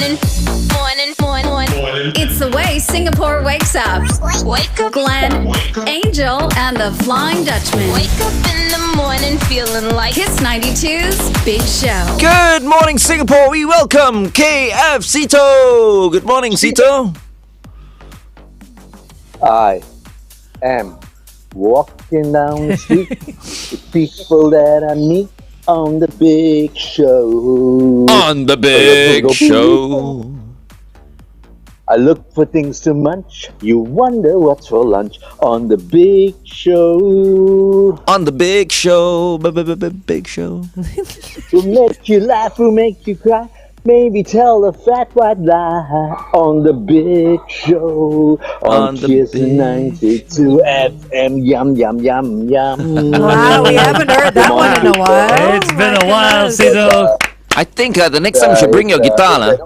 Morning. It's the way Singapore wakes up. Wake up, Glenn, Angel, and the Flying Dutchman. Wake up in the morning feeling like Kiss 92's Big Show. Good morning, Singapore. We welcome K F Seetoh. Good morning, Seetoh. I am walking down the street with people that I meet on the big show. On the big show. I look for things to munch. You wonder what's for lunch on the big show. On the big show. Big show. We'll make you laugh, we'll make you cry. Maybe tell a fat white lie on the big show. On Kiss 92 FM. Yum, yum, yum, yum. Wow, we haven't heard that one in a while. It's been a while, Seetoh. I think the next time you should bring your guitar.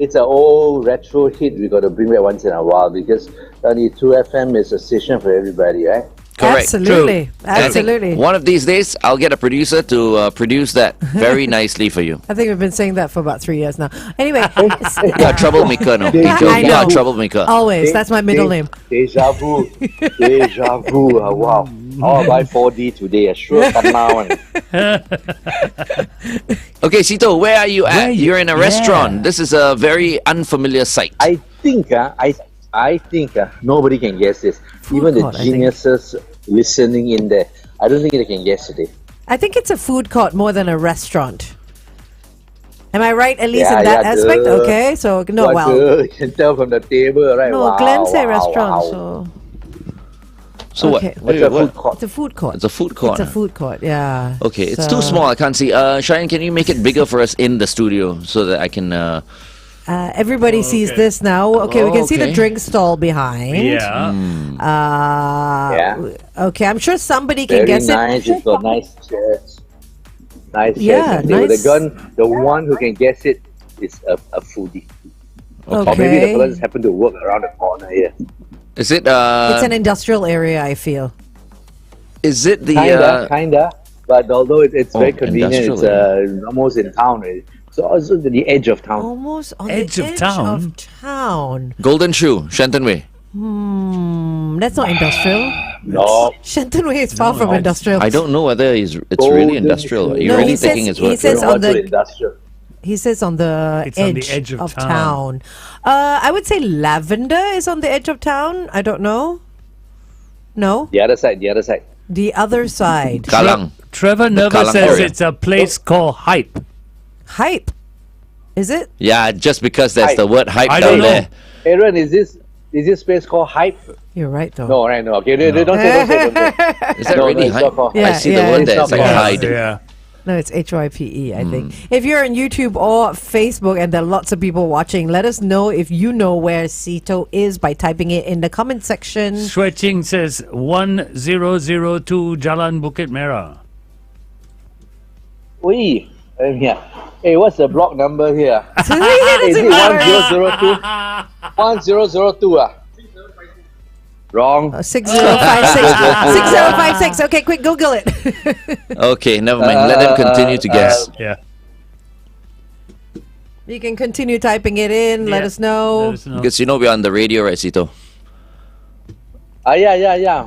It's an old retro hit we got to bring back once in a while because 92 FM is a station for everybody, right? Correct. Absolutely. True. Absolutely. One of these days, I'll get a producer to produce that very nicely for you. I think we've been saying that for about 3 years now. Anyway. You are a troublemaker, no? I You are a know. troublemaker. Always. That's my middle name. Deja vu. Deja vu. Wow. I'll buy 4D today. Sure, come now. Okay, Seetoh, where are you at? You're in a restaurant. This is a very unfamiliar sight. I think nobody can guess this. Even the geniuses listening in there. I don't think they can guess today. I think it's a food court more than a restaurant. Am I right, at least in that aspect? Okay, so no, You can tell from the table, right? No, wow, Glenn said wow, restaurant, wow. So okay. what? It's a food court. It's a food court. It's a food court. It's a food court, yeah. Okay, it's too small. I can't see. Cheyenne, can you make it bigger for us in the studio so that I can... Everybody sees this now. Okay, we can see the okay. drink stall behind. Yeah. Okay, I'm sure somebody can Very guess nice. it. It's got nice chairs. Nice Yeah, chairs. nice. The one who can guess it is a foodie. Or maybe the Okay. fellow just happened to work around the corner here. Is it... It's an industrial area, I feel. is it the... Kinda. But although it's very convenient, it's industrial almost in town already. So also the edge of town. Almost on Edge the of edge town? of town. Golden Shoe, Shenton Way. That's not industrial. No. Shenton Way is far from industrial. I don't know whether it's Golden really industrial. Shoe. You're No, really he thinking says- it's he says on the- industrial. He says on the, It's on the edge of town. I would say Lavender is on the edge of town. I don't know. No? The other side. The other side. Kalang. Trevor Nerva Kallang says area. it's a place called Hype. Hype. Is it? Yeah, just because there's Hype. the word hype I down don't know. there. Aaron, is this place called Hype? You're right, though. No, right? No. Okay, don't say. Is that No, really it's not hype? called Yeah, I see yeah. the word It's there. not It's like called hide. Yeah. No, it's HYPE, I think. If you're on YouTube or Facebook and there are lots of people watching, let us know if you know where Seetoh is by typing it in the comment section. Shui Ching says 1002 Jalan Bukit Merah. Oi, yeah. Hey, what's the block number here? It Is doesn't it matter. 1002? 1002 Wrong. 6056. 6056. Okay, quick, Google it. Okay, never mind. Let them continue to guess. Yeah. You can continue typing it in. Let Yeah. us know. Let us know. Because we're on the radio, right, Seetoh? Yeah.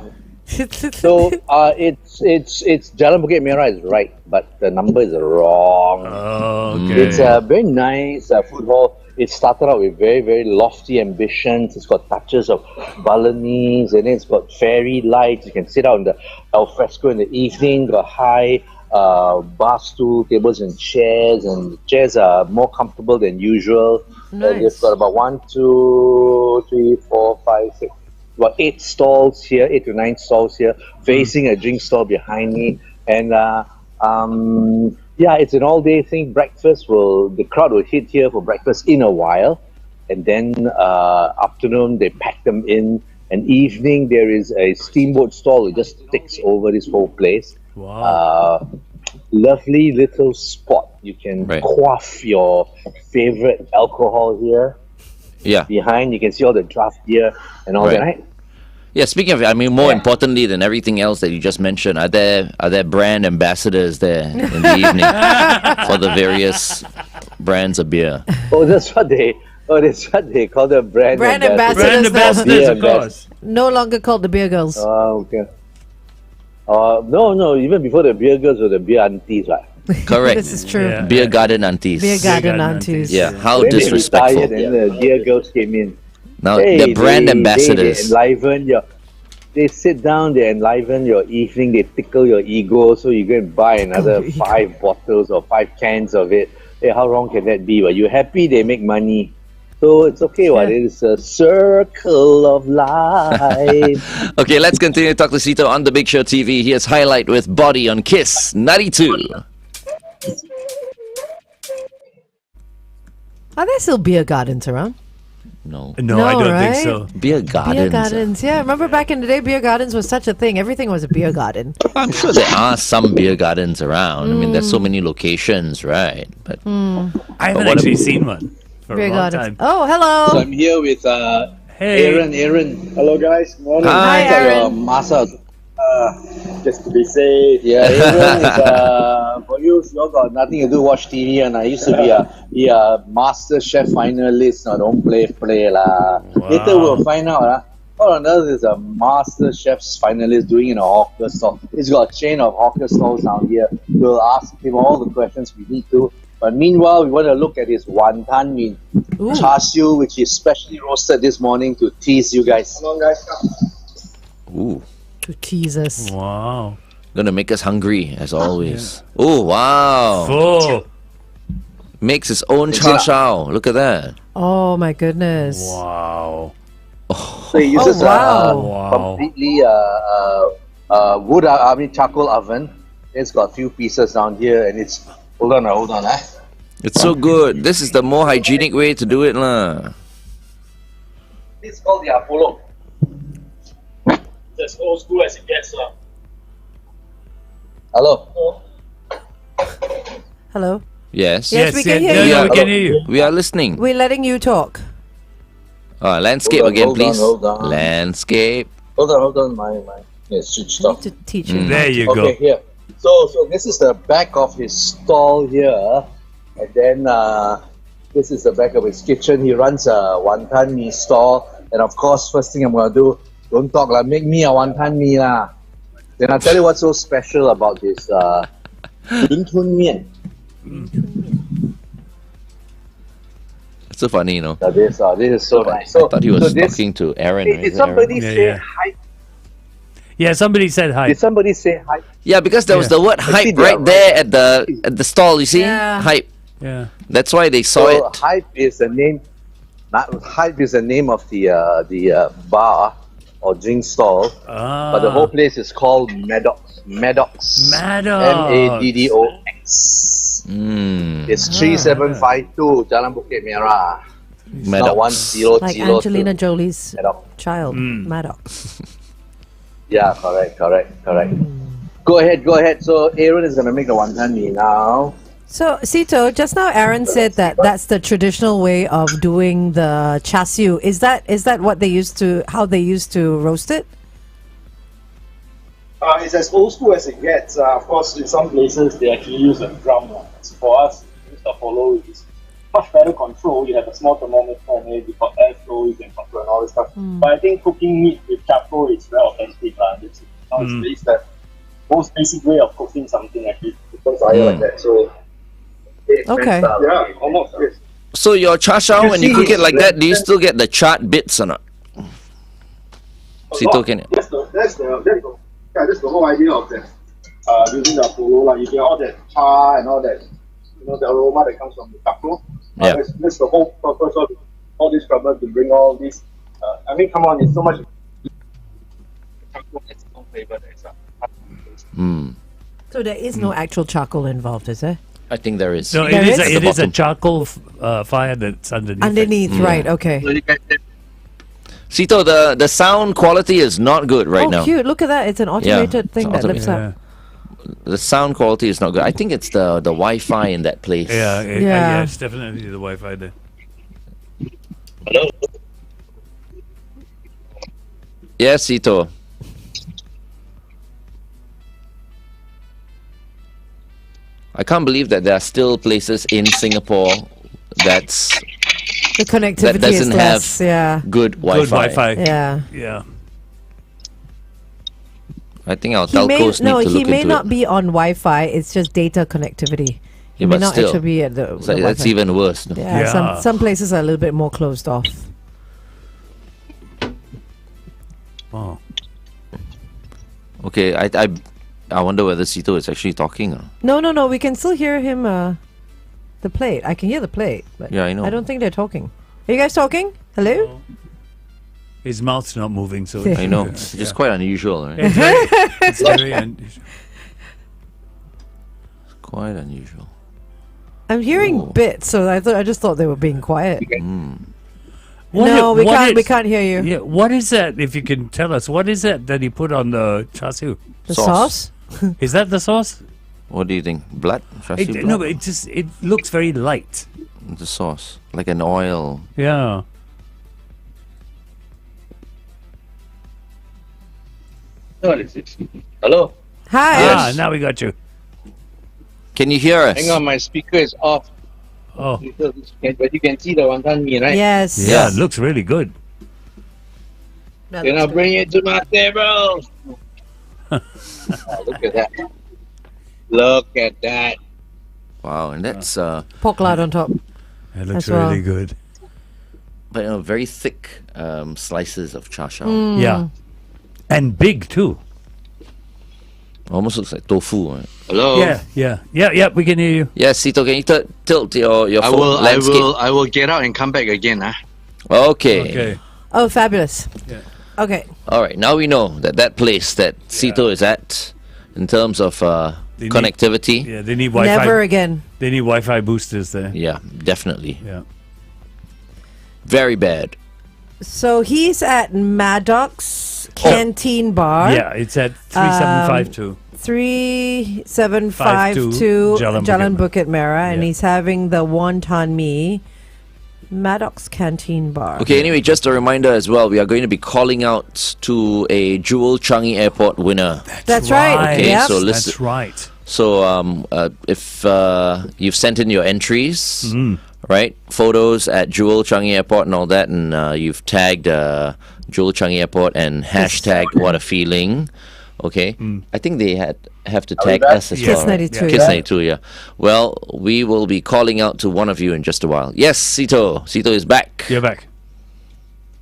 So it's Jalan Bukit Merah is right, but the number is wrong. Oh, okay. It's a very nice food hall. It started out with very, very lofty ambitions. It's got touches of Balinese, and then it's got fairy lights. You can sit out in the alfresco in the evening. Got high bar stool, tables and chairs, and the chairs are more comfortable than usual. Nice. And they've got about 1, 2, 3, 4, 5, 6, about 8 stalls here, 8 to 9 stalls here, facing a drink stall behind me. And yeah, it's an all-day thing. The crowd will hit here for breakfast in a while, and then afternoon they pack them in. And evening there is a steamboat stall that just takes over this whole place. Wow. Lovely little spot. You can quaff your favorite alcohol here. Yeah. Behind, you can see all the draft beer and all that, right? Yeah, speaking of, more importantly than everything else that you just mentioned, are there brand ambassadors there in the evening for the various brands of beer. Oh, that's what they call them brand ambassadors. Brand ambassadors, of course. No longer called the beer girls. Oh, okay. No. Even before the beer girls were the beer aunties, right? Correct. This is true. Yeah. Beer garden aunties. Beer garden garden aunties. Yeah, how Then they disrespectful. retired and the beer girls came in. Now, Hey, they're brand they ambassadors. enliven your. They sit down, they enliven your evening, they tickle your ego, so you go and buy another your ego. 5 bottles or 5 cans of it. Hey, how wrong can that be? Well, you're happy, they make money. So it's okay, Yeah. It's a circle of life. Okay, let's continue to talk to Seetoh on the Big Show TV. Here's Highlight with Body on Kiss 92. Are there still beer gardens around? No. No, No, I don't right? think so. Beer gardens. Beer gardens, yeah. Remember back in the day, beer gardens was such a thing. Everything was a beer garden. I'm sure there are some beer gardens around. I mean, there's so many locations, right? But I haven't what actually ab- seen one for Beer a long gardens. time. Oh, hello. So I'm here with Hey. Aaron. Hello, guys. Morning. Hi, Aaron. Master. Just to be safe. Yeah, Aaron is for you all got nothing to do watch TV, and I used to be a Master Chef finalist. No, don't play lah. Wow. Later we'll find out. All on earth is a Master Chef's finalist doing in a hawker stall. He's got a chain of hawker stalls down here. We'll ask him all the questions we need to. But meanwhile, we want to look at his wanton mee Ooh. char siu, which is specially roasted this morning to tease you guys. Come on, guys. ooh, To tease us. Wow. gonna make us hungry as always. Oh wow! Full. Makes his own char siu. Look at that. Oh my goodness. Wow. So he uses wow. Wow. completely wood, charcoal oven. It's got a few pieces down here, and it's hold on. It's so good. This is the more hygienic way to do it, lah. It's called the Apollo. As old school as it gets. Hello. Hello. Yes. Yes, we can hear yeah, you. yeah, we can hear you. We are listening. We're letting you talk. Landscape Hold on, again, hold on, please. hold on. Landscape. Hold on. My it's switched off. To teach you. There you Okay, go. here. So this is the back of his stall here, and then this is the back of his kitchen. He runs a wanton mee stall, and of course, first thing I'm gonna do, don't talk lah, make me a wanton mee lah. Then I'll tell you what's so special about this Yun Tun Mian. It's so funny, you know. This is so nice. I So, thought he was so this, talking to Aaron. Did Is it somebody Yeah, say yeah. hi? Yeah, somebody said hi. Did somebody say hi? Aaron? Yeah, because there was Yeah. the word Actually, hype they right are there at the stall. You see, Yeah. hype. Yeah. That's why they saw So it. Hype is the name. Hype is the name of the bar or drink stall, but the whole place is called Maddox. Maddox. Maddox. Mm. It's 3752 Jalan Bukit Merah. Not Maddox. 1002. Like Angelina Jolie's Maddox. child, Maddox. Yeah, correct. Go ahead. So Aaron is gonna make the wanton mee now. So, Seetoh, just now Aaron said that that's the traditional way of doing the char siu. Is that what they used to, how they used to roast it? It's as old school as it gets. Of course, in some places they actually use a drum. So for us, we use the Apollo, which is much better control. You have a small thermometer and then you've got airflow, you can control and all this stuff. But I think cooking meat with charcoal is very authentic. It's the most basic way of cooking something actually. Because I like that. So Okay. yeah, almost. Yes. So your char siu, when you see cook it it's like that, do you still get the charred bits or not? Seetoh, can it? That's the whole idea of that. Using the Apollo, like you get all that char and all that, the aroma that comes from the charcoal. Yeah. That's the whole purpose of all this rubber to bring all this. Come on, it's so much. Charcoal has no flavor. So there is no actual charcoal involved, is there? I think there is. No, There it is. is? It is a Bottom. charcoal fire that's underneath. it. Underneath, right? Okay. So you get Seetoh, the sound quality is not good right oh, now. cute! Look at that. It's an automated it's thing that lifts automated. up. The sound quality is not good. I think it's the Wi-Fi in that place. Yeah, Yeah. yeah, it's definitely the Wi-Fi there. Yes, Seetoh. I can't believe that there are still places in Singapore that's The connectivity that is doesn't less. Yeah. have good Wi-Fi. Good Wi-Fi. Yeah. Yeah. I think our He may, telcos no, need to he look may into not it. be on Wi-Fi. It's just data connectivity. He Yeah, may but not still, actually be at the it's like, that's Wi-Fi. even worse. No? Yeah, Yeah. some places are a little bit more closed off. Oh. Okay, I wonder whether Seetoh is actually talking. No. We can still hear him. The plate. I can hear the plate, but Yeah, I know. I don't think they're talking. Are you guys talking? Hello? His mouth's not moving, so I know. It's just quite unusual, right? it's very unusual. Quite unusual. I'm hearing Oh. bits, so I just thought they were being quiet. What No, we what can't. We is- can't hear you. Yeah, what is that? If you can tell us, what is that he put on the char siu? The Sauce. sauce. Is that the sauce? What do you think? Blood? Char siu blood? No, but it looks very light. The sauce, like an oil. Yeah. What is it? Hello? Hi. Now we got you. Can you hear us? Hang on, my speaker is off. Oh, But you can see the wonton mee, right? Yes. yeah, it looks really good. That Can I looks good. bring it to my table? Oh, look at that. Look at that. Wow, and that's Pork lard on top. It looks As well. really good. but very thick slices of char siu. Mm. Yeah. And big too. Almost looks like tofu. Right? Hello. Yeah, we can hear you. Yes, Seetoh, can you tilt your I phone will. landscape? I will get out and come back again. Huh? Okay. Okay. Oh, fabulous. Yeah. Okay. All right. Now we know that place that Seetoh is at, in terms of They need- connectivity. Yeah, they need Wi-Fi. Never again. They need Wi-Fi boosters there. Yeah, definitely. Yeah. Very bad. So he's at Maddox Canteen Bar. Yeah, it's at 3752. 3752 Jalan Jalan Bukit Bukit Merah, and Yeah. he's having the wonton mee. Maddox Canteen Bar. Okay, anyway, just a reminder as well, we are going to be calling out to a Jewel Changi Airport winner. That's right. Okay, Yep. so That's listen. right. So if you've sent in your entries, Mm-hmm. right, photos at Jewel Changi Airport and all that, and you've tagged Jewel Changi Airport and hashtagged what a feeling. Okay, I think they have to tag us as Yeah. well. Kiss right? 92, Kiss yeah. 92, yeah. Well, we will be calling out to one of you in just a while. Yes, Seetoh. Seetoh is back. You're back.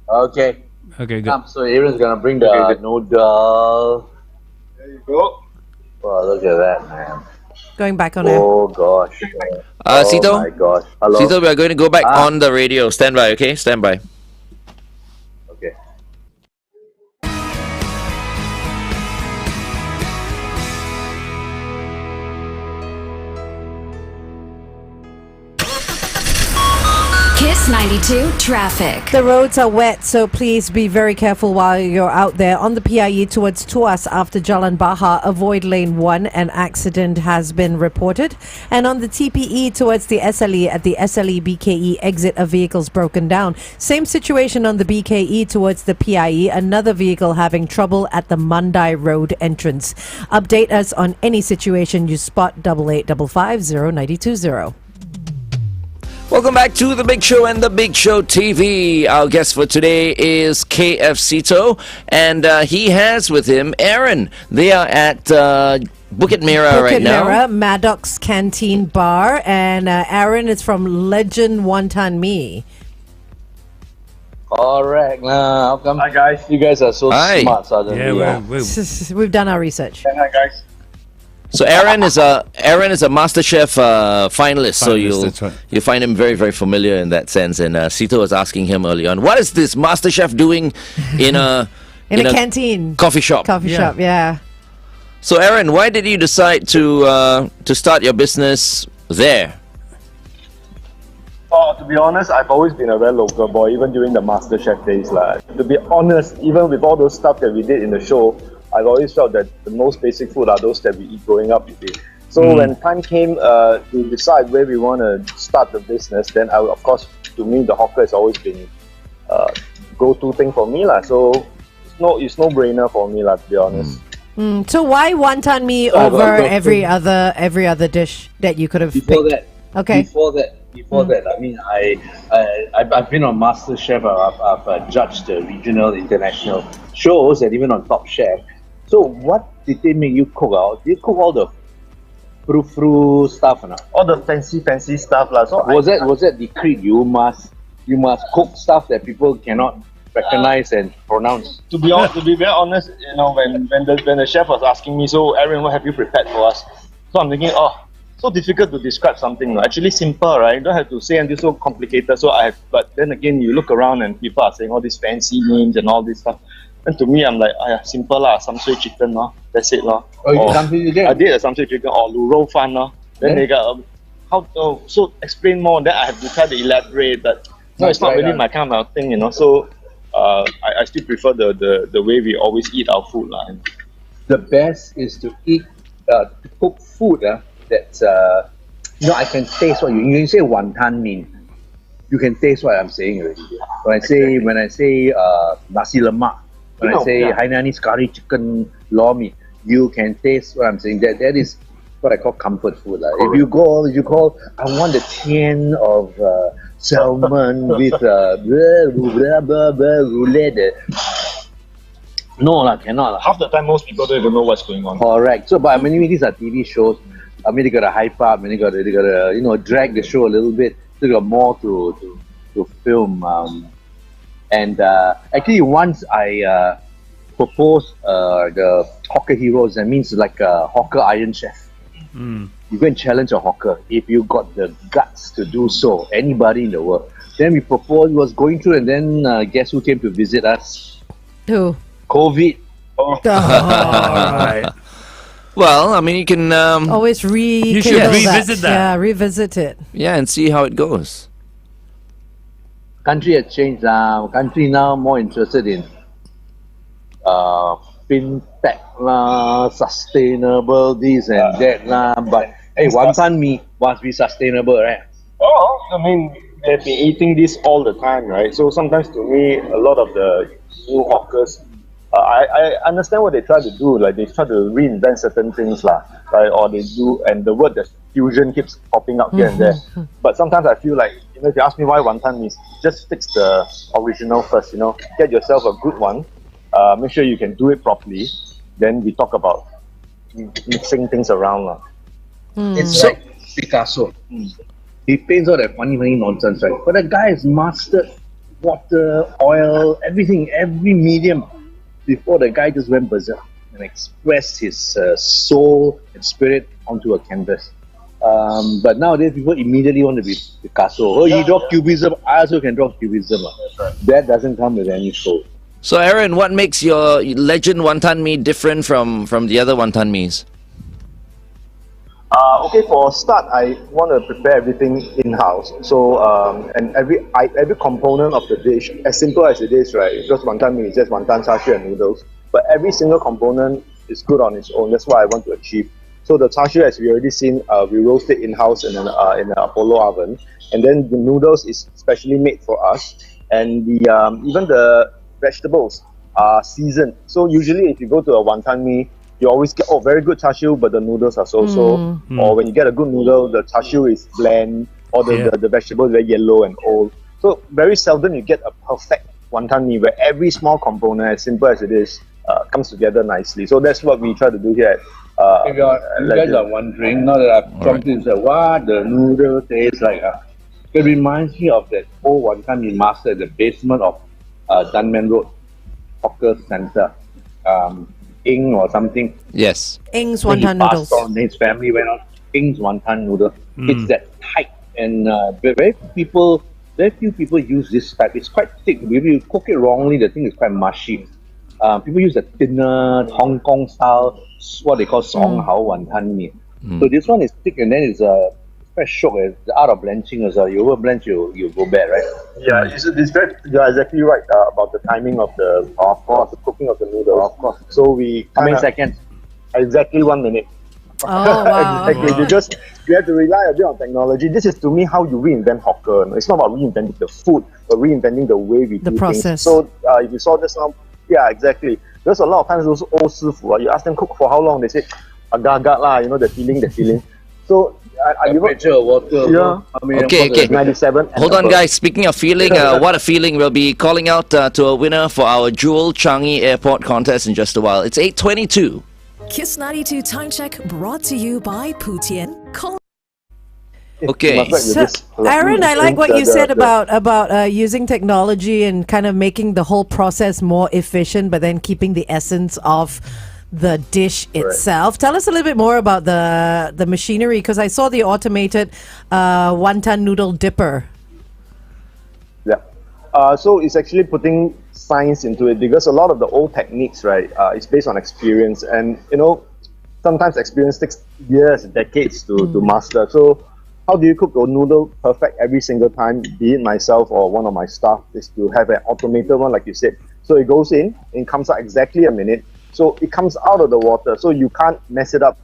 Okay. Okay, good. So Aaron's gonna bring the noodle. There you go. Wow, look at that, man. Going back on air. Oh gosh. Oh Seetoh? my gosh. Hello. Seetoh, we are going to go back on the radio. Stand by, okay? Stand by. Okay. Kiss 92 traffic. The roads are wet, so please be very careful while you're out there. On the PIE towards Tuas after Jalan Bahar, avoid lane 1. An accident has been reported. And on the TPE towards the SLE at the SLE BKE exit, a vehicle's broken down. Same situation on the BKE towards the PIE, another vehicle having trouble at the Mandai Road entrance. Update us on any situation you spot. 8855 Welcome back to The Big Show and The Big Show TV. Our guest for today is K F Seetoh, and he has with him Aaron. They are at Bukit Merah right Bukit now. Merah, Maddox Canteen Bar, and Aaron is from Legend Wanton Mee. Correct. Nah, how come Hi guys. you guys are so Hi. smart suddenly? Yeah, huh? We've done our research. Hi guys. So Aaron is a MasterChef finalist. So Finalist, you'll that's right. find him very, very familiar in that sense. And Seetoh was asking him early on, what is this MasterChef doing in a In a canteen. coffee shop? Coffee Yeah. shop, yeah. So Aaron, why did you decide to start your business there? To be honest, I've always been a very local boy, even during the MasterChef days. To be honest, even with all those stuff that we did in the show, I've always felt that the most basic food are those that we eat growing up. You see. So when time came to decide where we want to start the business, then of course, to me, the hawker has always been go-to thing for me. So it's no brainer for me, to be honest. So why wonton mee I've over got- every other dish that you could have Before picked? that, Okay. before that, Before that, I mean, I've been on MasterChef. I've judged the regional, international shows, and even on Top Chef. So, what did they make you cook out? Did you cook all the frou-frou stuff or not? All the fancy stuff lah. So Was that decreed? You must cook stuff that people cannot recognize and pronounce. To be very honest, you know, when the chef was asking me, so Aaron, what have you prepared for us? So I'm thinking, so difficult to describe something. Actually simple, right? You don't have to say until so complicated. But then again, you look around and people are saying all these fancy names and all this stuff. And to me, I'm like, simple lah, samsui chicken, no? That's it, no? Oh, you samsui chicken? I did a samsui chicken or lu rou fan, no? Then they got so explain more. Then I have to try to elaborate, but no, it's not really my kind of thing, you know. So I still prefer the way we always eat our food, lah. The best is to cook food that's I can taste what you say wanton mee. You can taste what I'm saying already. When I say nasi lemak, when I say Hainanese curry chicken lor mee, you can taste what I'm saying. That is what I call comfort food. If you call, I want the tin of salmon with roulette. No, cannot. Half the time, most people don't even know what's going on. Correct. So, but I mean, these are TV shows. I mean, they got to hype up, and they got to drag the show a little bit. They got more to film. Actually, once I proposed the hawker heroes, that means like a hawker Iron Chef. You go and challenge a hawker if you got the guts to do so. Anybody in the world. Then we proposed. Was going through, and then guess who came to visit us? Who? COVID. Right. Well, I mean, you can Always You should revisit that. Yeah, revisit it. and see how it goes. Country has changed. Country now more interested in fintech lah, sustainable this and that lah. But hey, wanton mee must be sustainable, right? I mean, they've been eating this all the time, right? So sometimes to me, a lot of the new hawkers, I understand what they try to do. Like they try to reinvent certain things, lah, right? Or they do, and the word that fusion keeps popping up here and there. But sometimes I feel like, if you ask me why wanton mee, just fix the original first. Get yourself a good one. Make sure you can do it properly. Then we talk about mixing things around, lah. It's like Picasso. He paints all that funny nonsense, right? But the guy has mastered water, oil, everything, every medium. Before the guy just went berserk and expressed his soul and spirit onto a canvas. But nowadays people immediately want to be Picasso. You draw cubism, I also can draw cubism. That doesn't come with any soul. So, Aaron, what makes your Legend Wanton Mee different from the other Wanton Mees? Okay, for a start, I want to prepare everything in-house. So, and every component of the dish, as simple as it is, right? Because wanton mee is just wanton, char siu, and noodles. But every single component is good on its own. That's what I want to achieve. So the char siu, as we already seen, we roast it in-house in an Apollo oven. And then the noodles is specially made for us. And even the vegetables are seasoned. So usually if you go to a wanton mee, you always get very good char siu, but the noodles are so-so. Or when you get a good noodle, the char siu is bland, or the vegetable is very yellow and old. So very seldom you get a perfect wanton mee where every small component, as simple as it is, comes together nicely. So that's what we try to do here at If you guys are wondering, now that I've jumped into what the noodle tastes like, it reminds me of that old wanton mee master at the basement of Dunman Road Hawker Centre. Ing or something. Yes. Ing's wonton noodles. On, his family went on Ing's wonton noodle. It's that tight and very few people use this type. It's quite thick. If you cook it wrongly, the thing is quite mushy. People use the thinner Hong Kong style, what they call Song Hao Wanton Mee. So this one is thick and then it's quite shock. It's out of blanching as well. You over blanch, you go bad, right? Yeah, you're exactly right about the timing of the cooking of the noodles. Of course. So we How many seconds? Exactly 1 minute. Oh, wow. Exactly, because you have to rely a bit on technology. This is to me how you reinvent hawker. It's not about reinventing the food, but reinventing the way we do process. things. So if you saw just now, yeah, exactly. There's a lot of times those old sifu, you ask them cook for how long, they say agak-agak lah, the feeling. So Temperature of water. Yeah. I mean, Okay, of course, okay. 97. and Hold on, above. guys. Speaking of feeling, what a feeling. We'll be calling out to a winner for our Jewel Changi Airport contest in just a while. It's 8:22. Kiss 92 Time Check brought to you by Putian. Call Okay. Must write with So, this. Aaron, I like what you said The- about using technology and kind of making the whole process more efficient, but then keeping the essence of the dish itself. Tell us a little bit more about the machinery, because I saw the automated wonton noodle dipper. Yeah. So it's actually putting science into it, because a lot of the old techniques, right, it's based on experience, and sometimes experience takes years, decades to master. So how do you cook a noodle perfect every single time? Be it myself or one of my staff, is to have an automated one, like you said. So it goes in and comes out exactly a minute. So it comes out of the water, so you can't mess it up,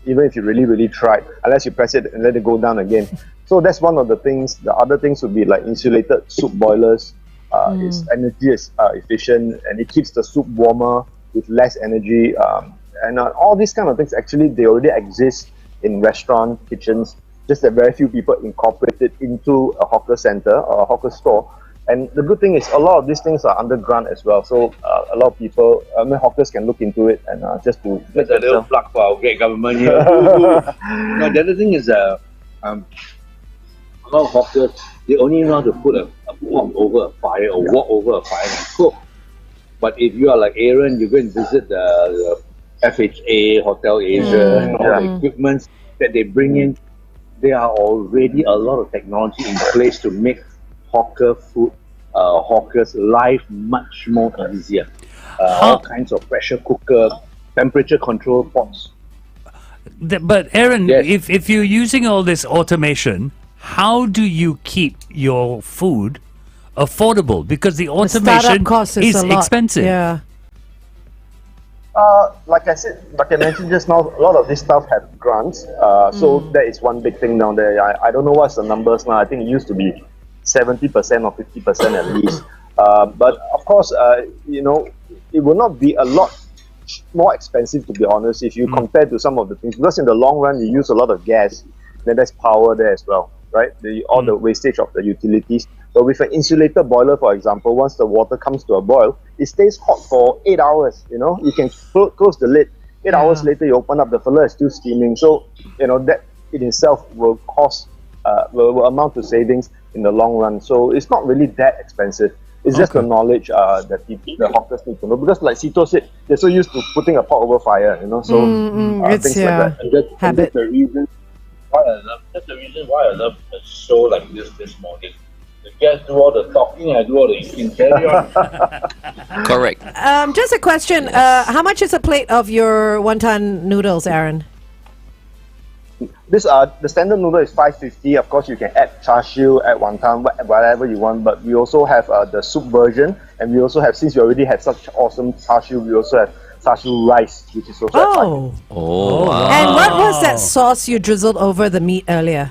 even if you really, really try, unless you press it and let it go down again. So that's one of the things. The other things would be like insulated soup boilers. Its energy is efficient, and it keeps the soup warmer with less energy. And all these kind of things, actually, they already exist in restaurant kitchens, just that very few people incorporate it into a hawker center or a hawker store. And the good thing is a lot of these things are underground as well. So a lot of people, hawkers can look into it and just to... That's a little plug for our great government here. Now, the other thing is a lot of hawkers, they only know how to put a pot over a fire or walk over a fire and cook. But if you are like Aaron, you go and visit the FHA, Hotel Asia, and all the equipment that they bring in, there are already a lot of technology in place to make hawker food, hawkers' life much more easier. All kinds of pressure cooker, temperature control pots. But Aaron, Yes. if you're using all this automation, how do you keep your food affordable? Because the The startup automation cost is a lot. expensive. Yeah. Like I said, like I mentioned just now, a lot of this stuff have grants. So that is one big thing down there. I don't know what's the numbers now. I think it used to be 70% or 50% at least. But of course, it will not be a lot more expensive, to be honest, if you compare to some of the things. Because in the long run, you use a lot of gas. Then there's power there as well, right? All the wastage of the utilities. But with an insulated boiler, for example, once the water comes to a boil, it stays hot for 8 hours. You can close the lid. 8 hours later, you open up, the filler is still steaming. So, that in itself will cost, will amount to savings in the long run. So it's not really that expensive. It's just the knowledge that the hawkers need to know. Because like Seetoh said, they're so used to putting a pot over fire, so it's things like that. And habit. that's the reason why I love a show like this morning. The guests do all the talking, I do all the eating. Carry on. Correct. Just a question. How much is a plate of your wonton noodles, Aaron? This the standard noodle is $5.50. Of course, you can add char siu, add wonton, whatever you want. But we also have the soup version, and we also have, since we already have such awesome char siu, we also have char siu rice, which is also at $5.50. Oh, wow. And what was that sauce you drizzled over the meat earlier?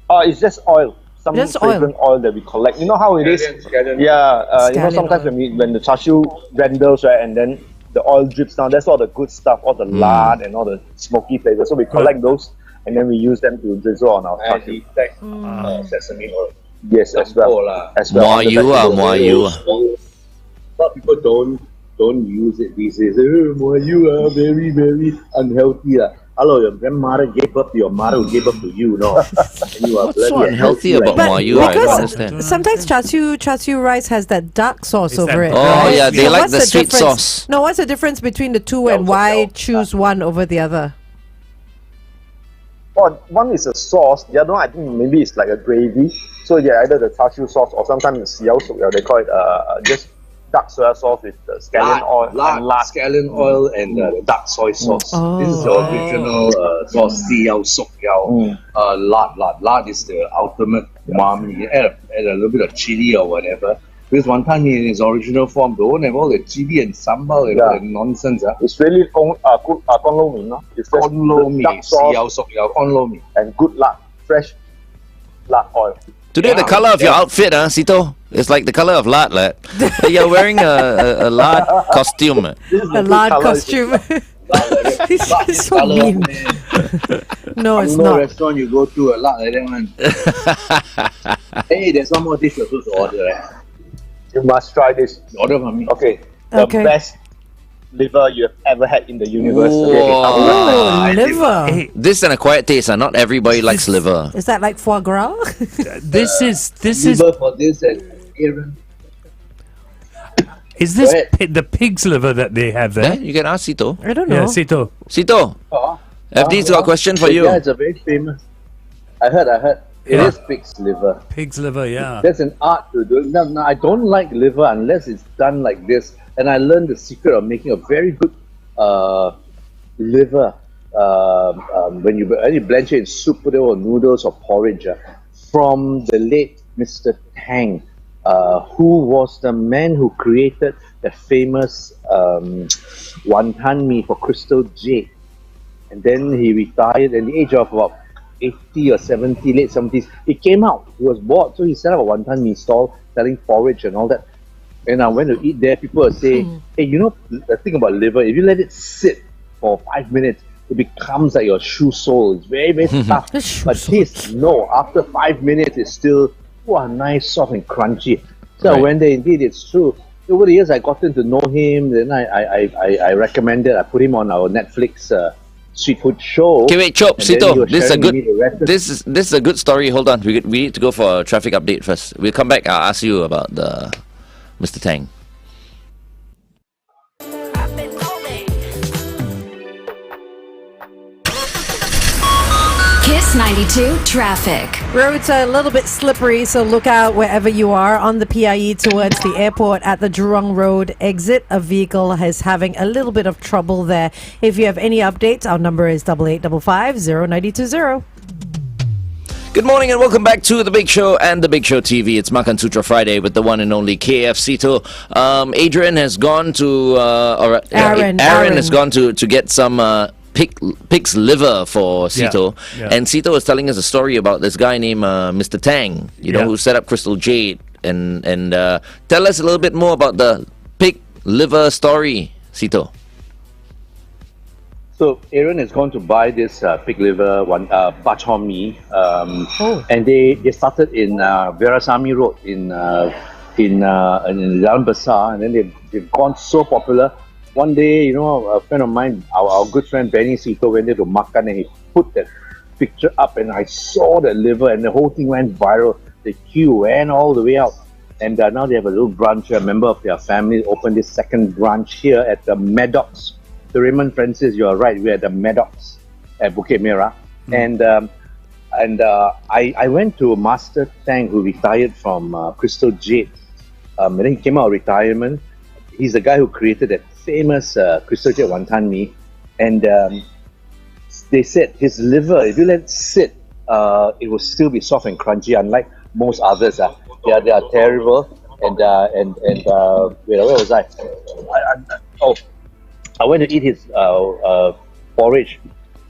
It's just oil. Some Just fragrant oil that we collect. You know how it is? Scallion. Yeah, Scallion sometimes oil. when the char siu renders, right, and then the oil drips down, that's all the good stuff, all the lard and all the smoky flavors. So we collect those, and then we use them to drizzle on our char And siu. he takes sesame oil. Yes, as well. lah. As well. Mua you ah, mua you. A lot of people don't use it these days. Mua you are very, very unhealthy. Hello, your grandmother gave birth to your mother who gave birth to you, no? And you are What's so bloody unhealthy right about now. mua you? I don't because understand. sometimes char siu rice has that dark sauce Is over that it. brown? Oh, right? yeah, they So like what's the sweet difference? sauce. No, what's the difference between the two, and why choose one over the other? Well, one is a sauce, the other one I think maybe it's like a gravy. So yeah, either the char siu sauce or sometimes it's xiao sok, they call it just dark soya sauce with the scallion oil and lard. Scallion oil and the dark soy sauce. This is the original sauce. Xiao sok yao. Lard is the ultimate umami. Add a little bit of chili or whatever. Because wonton mee in its original form don't have all the chili and sambal and all that nonsense. It's really gong lo mee, no? It's just Con lo mee, dark sauce xiao sok yao, con lo mee. and good lard, fresh lard oil. Today, the color of your outfit, Seetoh, it's like the color of lard. You're wearing a lard costume. This is the A good lard colour. costume. He's so Colour, mean. No, it's no not. restaurant you go to a lot like that one. Hey, there's one more dish you're supposed to order, right? You must try this. Order for me. Okay. The Okay. best liver you have ever had in the universe. Okay, Whoa. Ooh, liver. Hey, This and a quiet taste. Not everybody likes liver. Is that like foie gras? this is Liver for this and Aaron. is this Go ahead. the pig's liver that they have Eh? there? You can ask Sito. I don't Yeah, know. Sito. Sito, FD's got a question for you. Yeah, it's a very famous. I heard. It Yeah. is pig's liver. Pig's liver, yeah. There's an art to do it. No, I don't like liver unless it's done like this. And I learned the secret of making a very good liver when you blanch it in soup or noodles or porridge from the late Mr. Tang, who was the man who created the famous Wanton Mee for Crystal Jade. And then he retired at the age of about 80 or 70, late 70s. He came out, he was bored, so he set up a Wanton Mee stall selling porridge and all that. And I went to eat there, people would say, hey, you know, the thing about liver, if you let it sit for 5 minutes, it becomes like your shoe sole. It's very, very tough. Shoe But sole. this, no, after 5 minutes, it's still nice, soft and crunchy. So I Right. went there, indeed, it's true. Over the years, I gotten to know him, then I recommended, I put him on our Netflix street food show. Okay, wait, Chop, And then he Sito. was This is a sharing with good. me the recipe. This is a good story. Hold on, we need to go for a traffic update first. We'll come back. I'll ask you about the Mr. Tang. Kiss 92 traffic. Roads are a little bit slippery, so look out wherever you are on the PIE towards the airport at the Jurong Road exit. A vehicle is having a little bit of trouble there. If you have any updates, our number is 8855-0920. Good morning and welcome back to The Big Show and The Big Show TV. It's Makansutra Friday with the one and only K F Seetoh. Adrian has gone to... Aaron has gone to get some... pig's liver for Seetoh. yeah. And Seetoh was telling us a story about this guy named Mr. Tang, you know, Yeah. who set up Crystal Jade. And tell us a little bit more about the pig liver story, Seetoh. So Aaron has gone to buy this pig liver, bak chor mee, and they started in Veerasamy Road in Jalan Besar, and then they've gone so popular. One day, you know, a friend of mine, our good friend Benny Seetoh, went there to Makan, and he put that picture up, and I saw the liver, and the whole thing went viral. The queue went all the way out, and now they have a little branch. A member of their family opened this second branch here at the Maddox. The Raymond Francis, you are right. We're at the Maddox at Bukit Merah, and I went to Master Tang, who retired from Crystal Jade, and then he came out of retirement. He's the guy who created that famous Crystal Jade Wanton Mee, and they said his liver, if you let it sit, it will still be soft and crunchy, unlike most others. They are terrible. And wait, where was I? I went to eat his porridge,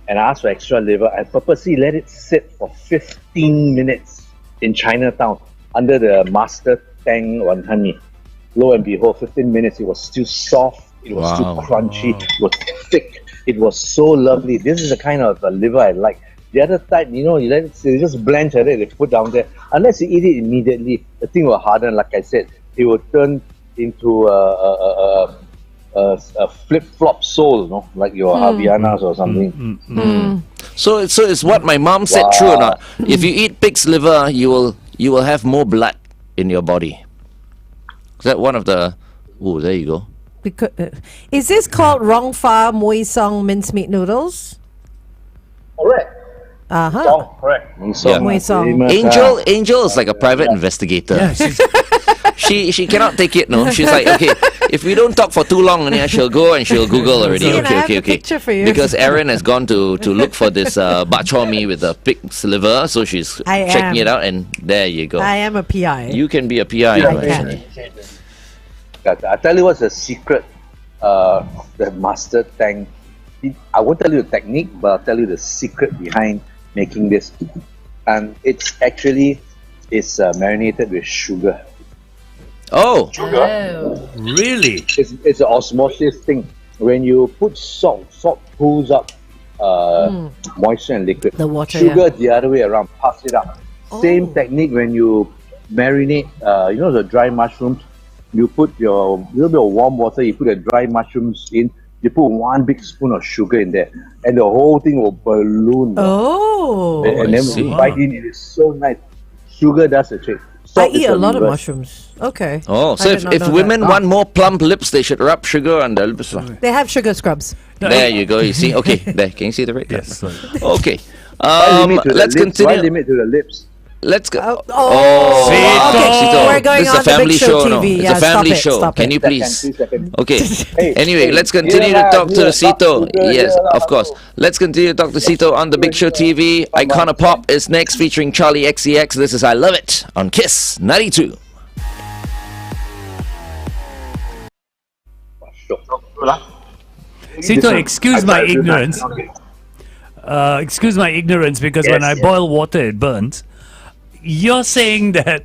and I asked for extra liver. I purposely let it sit for 15 minutes in Chinatown under the Master Tang Wanton Mee. Lo and behold, 15 minutes, it was still soft, it was still Wow. crunchy, it was thick, it was so lovely. This is the kind of liver I like. The other type, you know, you let it, you just blanch at it, they put down there. Unless you eat it immediately, the thing will harden. Like I said, it will turn into a flip-flop sole, you know, like your Havianas or something. So it's what my mom said, true or not? If you eat pig's liver, you will have more blood in your body. Is that one of the... Oh, there you go. Because, is this called Rong Fa Mui Song mincemeat noodles? Correct. Uh-huh. Oh, correct. Mui Song. Angel is like a private investigator. Yeah, she's, She cannot take it, no? She's like, okay, if we don't talk for too long, and she'll go and she'll Google already. See, and I Okay, have okay, the okay. picture for you. Because Erin has gone to look for this bak chor mee with the pig's liver, so she's I checking am. it out, and there you go. I am a PI. You can be a PI, Yeah, no, I can. actually. I tell you what's the secret. The Master Tang. I won't tell you the technique, but I'll tell you the secret behind making this. And it's actually marinated with sugar. Oh, really? It's an osmosis thing. When you put salt pulls up moisture and liquid. The water, Sugar the other way around, puffs it up. Same technique when you marinate, the dry mushrooms. You put your little bit of warm water, you put the dry mushrooms in, you put 1 big spoon of sugar in there, and the whole thing will balloon. Oh, And then when you bite in, it is so nice. Sugar does the trick. I Salt eat is a the lot of reverse. mushrooms. Okay. Oh, I so did not if know women that. want more plump lips, they should rub sugar on their lips. Lah. They have sugar scrubs. There you go. You see? Okay, there. Can you see the red? Yes. Sorry. Okay. Why limit to the Let's lips? Why continue. limit to the lips? Let's go. Oh, Seetoh. okay. Seetoh. We're going This is on a family the Big Show show. TV. No, it's Yeah, a family stop it, show. stop Can it. you please? 2 seconds. Okay. Hey, Anyway, hey, let's continue to yeah, talk to yeah, the Seetoh. sugar, Yes, yeah, of course. Let's continue to talk to Seetoh on the Big Show TV. Icona Pop is next, featuring Charlie XCX. This is I Love It on Kiss 92. Seetoh, excuse my ignorance. Excuse my ignorance, because when I boil water, it burns. You're saying that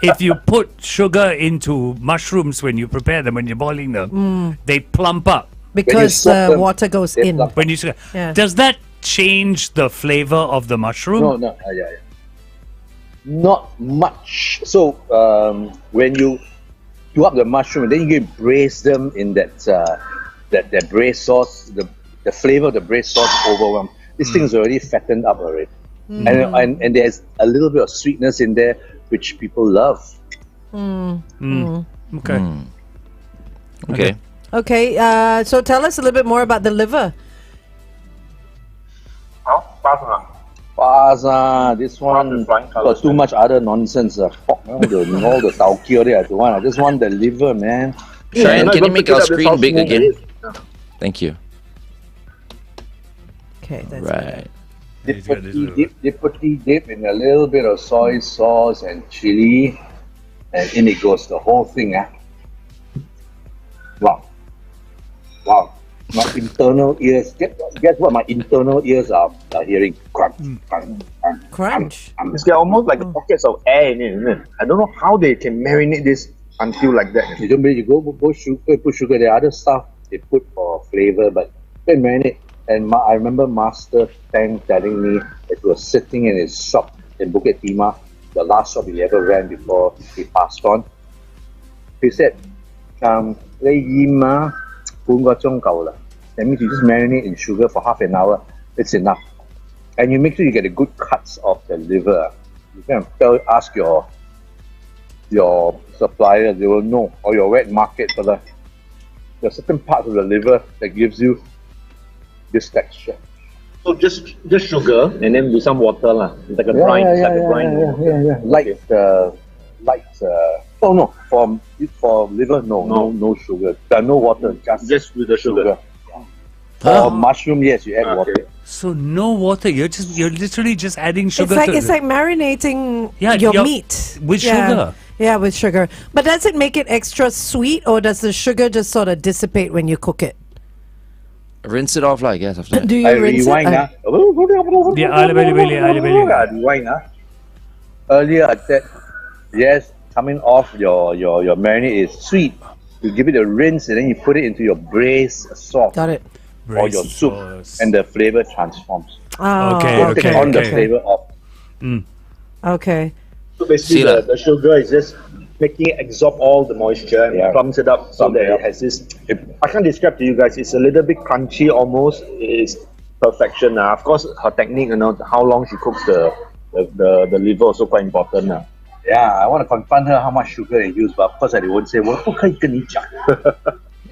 if you put sugar into mushrooms when you prepare them, when you're boiling them, they plump up. Because soak the them, water goes they in. plump. When you Yeah. does that change the flavor of the mushroom? No, yeah. Not much. So when you up the mushroom, and then you can braise them in that braised sauce. The flavor of the braised sauce overwhelms. This thing is already fattened up already, and there's a little bit of sweetness in there, which people love. Okay. Okay. Okay, so tell us a little bit more about the liver. This one got too much other nonsense. All the tauki, I don't want. I just want the liver, man. Cheyenne, can you make our screen big again? Thank you. Okay, that's Right. Dip in a little bit of soy sauce and chili, and in it goes the whole thing. Wow. My internal ears. Guess what? My internal ears are hearing crunch. crunch. It's almost like pockets of air in it, isn't it? I don't know how they can marinate this until like that. You don't really put sugar. There are other stuff they put for flavor, but they marinate. And I remember Master Tang telling me that he was sitting in his shop in Bukit Timah, the last shop he ever ran before he passed on. He said, that means you just marinate in sugar for half an hour, it's enough. And you make sure you get a good cuts of the liver. You can ask your supplier, they will know, or your wet market for there's certain parts of the liver that gives you this texture. So just sugar and then with some water lah. It's like a brine. It's like a brine. For liver, no sugar. No water, just with the sugar. For mushroom, yes, you add water. So no water. You're literally just adding sugar. It's like marinating your meat with sugar. Yeah, with sugar. But does it make it extra sweet, or does the sugar just sort of dissipate when you cook it? Rinse it off, I guess, after that. Do you rinse rewind. it? Rewind. Earlier I said, yes, coming off your marinade is sweet. You give it a rinse and then you put it into your braised sauce. Got it. Or your soup, and the flavor transforms. Oh, Don't take on the flavor off. Okay. So basically, the sugar is just making it absorb all the moisture and plumps it up so that it has this. I can't describe to you guys. It's a little bit crunchy almost. It's perfection. Of course, her technique, how long she cooks the liver also quite important. Yeah, I want to confront her how much sugar they use, but of course I won't say, 我不可以跟你讲.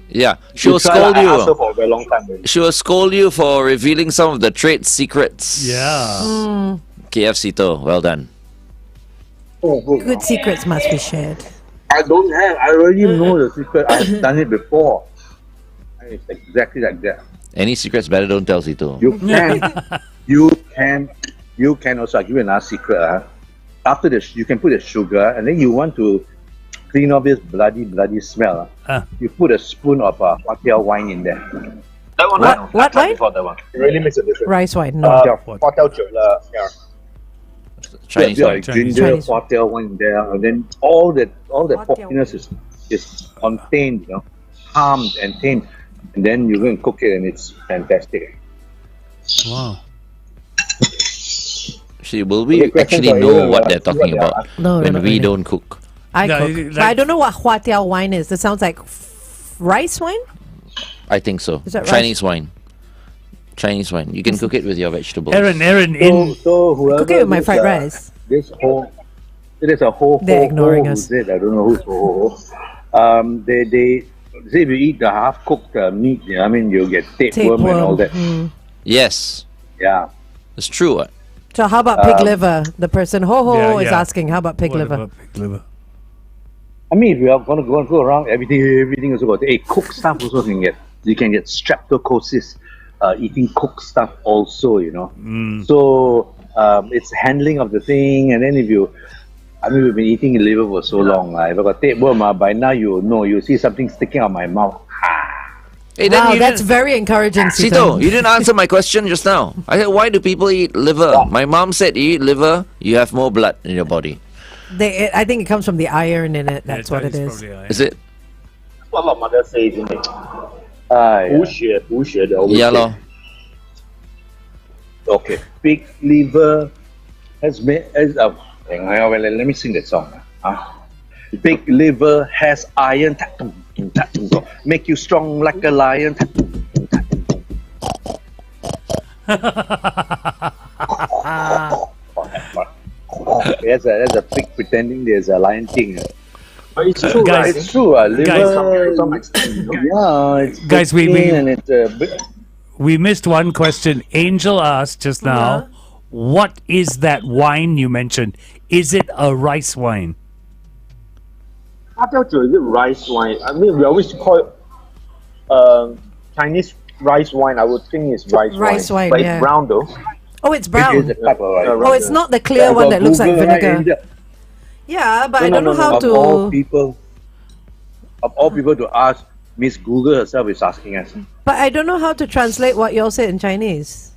Yeah, she will try, scold I you. asked her for a very long time already. She will scold you for revealing some of the trade secrets. Yeah. K F Seetoh, well done. Good secrets must be shared. I don't have. I already know the secret. I've done it before. It's exactly like that. Any secrets, better don't tell Seetoh. You can also, I'll give you another secret. After this, you can put the sugar, and then you want to clean off this bloody smell. You put a spoon of hotel wine in there. That one, What wine? before that one. It really makes a difference. Rice wine. No. Hotel chocolate. Yeah. Chinese Yeah, wine. ginger, Chinese. hotel wine in there, and then all the porkiness is contained, calmed and tamed, and then you go and cook it, and it's fantastic. Wow. See, will we Okay, question actually for know you, what they're see what talking they about are No, when not we really. don't cook? I Yeah, cook. But I don't know what hua tiao wine is. That sounds like rice wine? I think so. Is that right? Chinese wine. Chinese wine. You can cook it with your vegetables. Aaron, in So whoever Cook it with my this, fried rice. This whole, it is a whole. They're ignoring us. Who's it? I don't know who's ho. They say if you eat the half cooked meat, I mean you'll get tapeworm and all that. Yes, Yeah. it's true. What? So how about pig liver? The person Yeah, is yeah. asking, how about pig what liver? about pig liver? I mean, if you are going to go around, everything also got. Hey, cooked stuff also can get. You can get streptococcus eating cooked stuff also. You know. So it's handling of the thing, and then if you, I mean, we've been eating liver for so long. If I got tapeworm, by now you know. You see something sticking out my mouth. Hey, then Wow, you that's didn't- very encouraging, Sito, Sito. you didn't answer my question just now. I said, why do people eat liver? My mom said, you eat liver, you have more blood in your body. I think it comes from the iron in it. That's Yeah, what it it's is. probably iron. Is it? That's what a lot of mothers say, isn't it? Yeah. 补血, 补血, they always Yeah, say. lor. Okay. Pig liver has made. Let me sing that song. Pig liver has iron. Make you strong like a lion. That's a pig pretending there's a lion king. But it's true, Guys, right? It's true. Liver, Guys, some extent, you know? yeah, it's Guys, we- protein and it's We missed one question. Angel asked just now, what is that wine you mentioned? Is it a rice wine? 它标准是 rice wine. I mean, we always call it Chinese rice wine. I would think it's Rice wine, but yeah. it's brown though. Oh, it's It brown. is a type of rice. Oh, it's not the clear one that looks like vinegar. Yeah, but I don't know how Of all to. people, to ask, Miss Google herself is asking us. But I don't know how to translate what you all said in Chinese.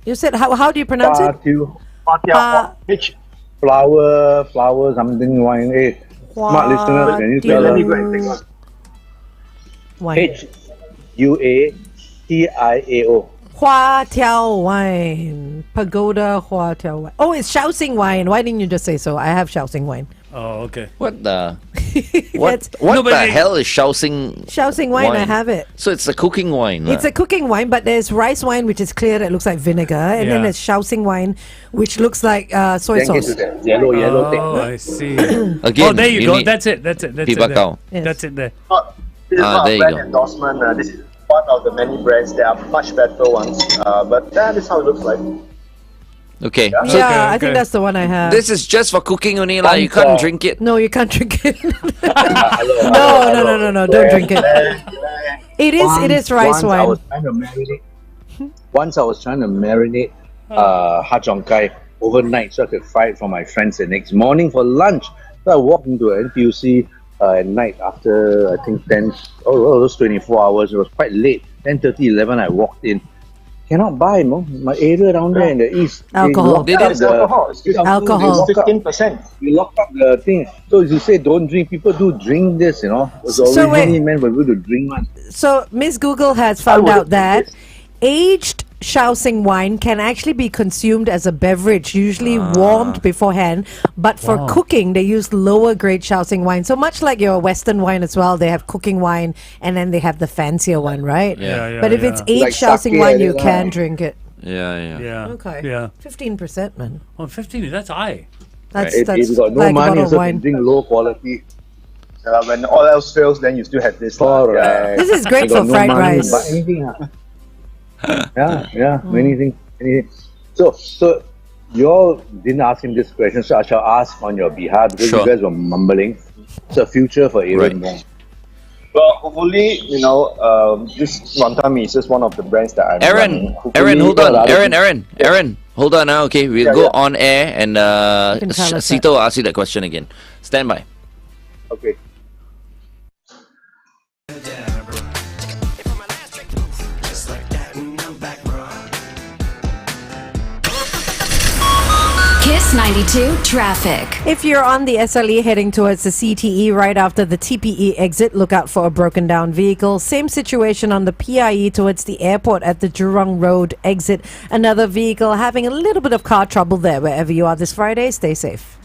You said how do you pronounce it? Hua H. Flower, something wine. Hey, smart listeners, can you tell Let me us? go and take one. Wine. HUATIAO. Hua Tiao wine. Pagoda Hua Tiao wine. Oh, it's Shaoxing wine. Why didn't you just say so? I have Shaoxing wine. Oh, okay. What the? That's What No, but the it- hell is Shaoxing? Shaoxing wine. I Wine. have it. So it's a cooking wine. It's a cooking wine, but there's rice wine, which is clear that looks like vinegar, and then Yeah. there's Shaoxing wine, which looks like soy Then get sauce. to that yellow thing. Oh, I see. Again, Oh, there you go. need That's it. That's it. That's it. Pibakao. There. Yes. That's it there. This is not there a you brand go. endorsement. This is one of the many brands. There are much better ones. But that is how it looks like. Okay. Yeah, So Okay, I think okay. that's the one I have. this is just for cooking only, lah. You Once, can't drink it. No, you can't drink it. No, don't drink it. It is rice Once I wine. was trying to marinate. Once I was trying to marinate ha cheong kai overnight so I could fry it for my friends the next morning for lunch. So I walked into an NTUC at night after I think 10. Oh, those 24 hours. It was quite late. 10:30, 11. I walked in. Cannot buy, no. My area down there in the east. Alcohol. They locked up It's the alcohol. It's just Alcohol. 15%. You locked up the thing. So you say don't drink. People do drink this, you know. It was So originally wait. meant for people to drink one. So Miss Google has found out that aged Shaoxing wine can actually be consumed as a beverage, usually warmed beforehand. But for cooking, they use lower grade Shaoxing wine. So much like your Western wine as well, they have cooking wine and then they have the fancier one, right? Yeah, But if it's aged Like Shaoxing sake, wine, you like can that. drink it. Yeah. Yeah. Okay. Yeah. 15%, man. Oh, 15. That's high. That's If you got no like a money, bottle of so you wine. can drink low quality. When all else fails, then you still have this. Alright. This is great You got for fried money, rice. But anything, anything. So you all didn't ask him this question, so I shall ask on your behalf because Sure. you guys were mumbling. It's a future for Aaron Right. Wong. Well, hopefully, this Wanton Mee is just one of the brands that I'm running. Aaron, hold on. Hopefully- Aaron, hold on now. Okay, we'll Yeah, go yeah. on air and can tell us Sito will ask you that question again. Stand by. Okay. Kiss Hits 92 traffic. If you're on the SLE heading towards the CTE right after the TPE exit, look out for a broken down vehicle. Same situation on the PIE towards the airport at the Jurong Road exit. Another vehicle having a little bit of car trouble there. Wherever you are this Friday, stay safe.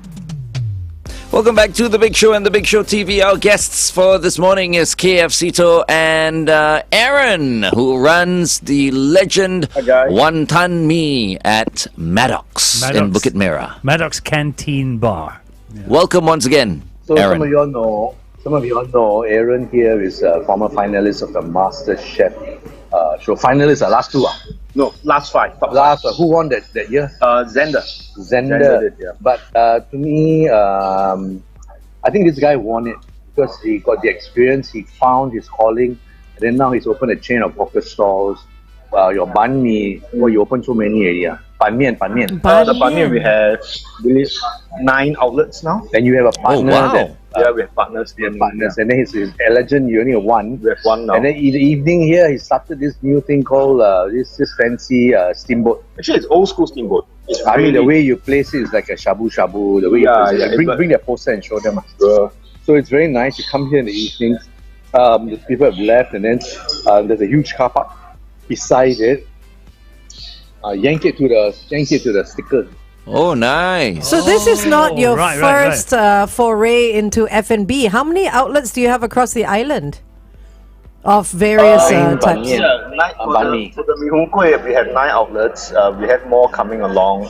Welcome back to The Big Show and The Big Show TV. Our guests for this morning is K F Seetoh and Aaron, who runs the Legend Wanton Mee at Maddox in Bukit Merah. Maddox Canteen Bar. Welcome once again, So Aaron. some of you all know, Aaron here is a former finalist of the Master Chef show. Finalists are last two. No, last five. Top Last who won that year? Zender. Zender. did, yeah. But to me, I think this guy won it because he got the experience, he found his calling, and then now he's opened a chain of hawker stalls. Your banh mi, you opened so many area. Ban mian. The Ban Mian, we have really 9 outlets now. Then you have a partner. wow. that, We have partners. and then he's Legend, you only have one. We have one now. And then in the evening here, he started this new thing called this fancy steamboat. Actually, it's old school steamboat. It's I mean, the really- way you place it is like a shabu shabu. The way you Yeah, place it, yeah, like, it's bring their poster and show them. So it's very nice. You come here in the evenings. The people have left, and then there's a huge car park beside it. Yank it to the sticker. Oh, nice. So this is not your right. first foray into F&B. How many outlets do you have across the island? Of various Ban types. Mian. Ban Mi. For the Mee Hong Kueh, we have 9 outlets. We have more coming along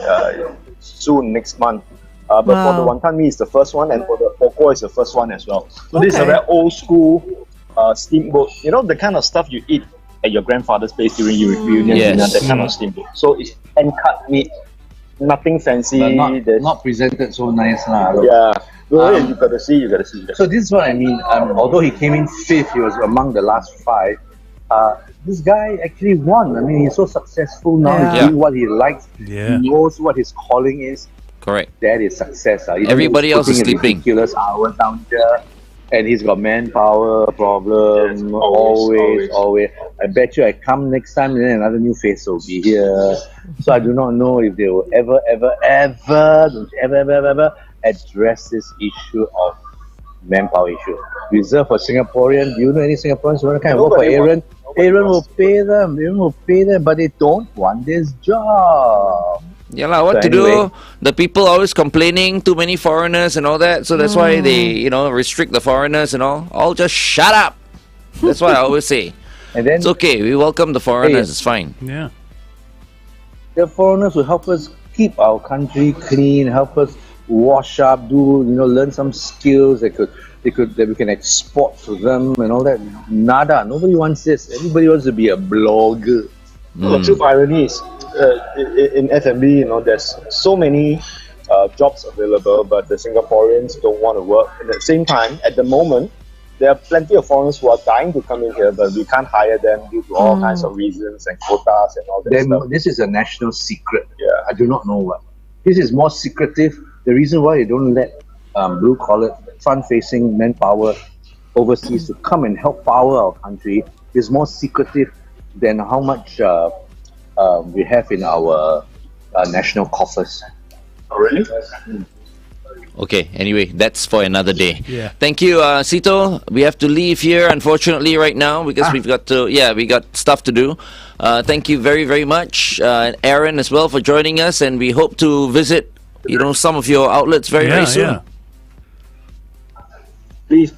soon next month. But for the Wow. Wanton Mee is the first one, and for the Poko is the first one as well. So this is a Okay. very old school steamboat. You know the kind of stuff you eat at your grandfather's place during your reunion Yes. dinner, that kind of steamboat. So it's hand-cut meat, nothing fancy. But There's- not presented so nice. yeah. Well, you gotta see. So this is what I mean. Although he came in 5th, he was among the last 5. This guy actually won. I mean, he's so successful now. Yeah. He's doing what he likes. Yeah. He knows what his calling is. Correct. That is success. Everybody else is sleeping. Ridiculous hours down here, and he's got manpower problem. Yes, always. I bet you I come next time, and then another new face will be here. So I do not know if they will ever address this issue of manpower issue. Reserved for Singaporean. Do you know any Singaporeans who want to kind of work for Nobody Aaron? wants- Aaron will pay them. Aaron will pay them, but they don't want this job. Yeah, lah. What So to do? anyway. The people always complaining, too many foreigners and all that. So that's why they, restrict the foreigners and all. All just shut up. That's what I always say. And then It's okay. We welcome the foreigners. Hey. It's fine. Yeah. the foreigners will help us keep our country clean, help us wash up, learn some skills that we can export to them and all that. Nada. Nobody wants this. Everybody wants to be a blogger. Well, the truth irony is, in F&B, there's so many jobs available, but the Singaporeans don't want to work. At the same time, at the moment, there are plenty of foreigners who are dying to come in here, but we can't hire them due to all kinds of reasons and quotas and all that Then stuff. this is a national secret. Yeah. I do not know what. This is more secretive. The reason why they don't let blue-collar, front-facing manpower overseas to come and help power our country is more secretive than how much we have in our national coffers. Oh, really? Okay, anyway, that's for another day. Yeah. Thank you, Seetoh. We have to leave here, unfortunately, right now because we got stuff to do. Thank you very, very much, and Aaron as well for joining us, and we hope to visit, some of your outlets very soon. Please,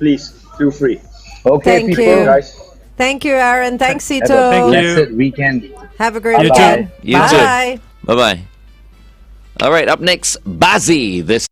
feel free. Okay, Thank people. you. Guys. Thank you, Aaron. Thanks, Have a Seetoh. Thank you. blessed weekend. Have a great You too. weekend. You too. Bye. Bye-bye. All right, up next, Bazzi. This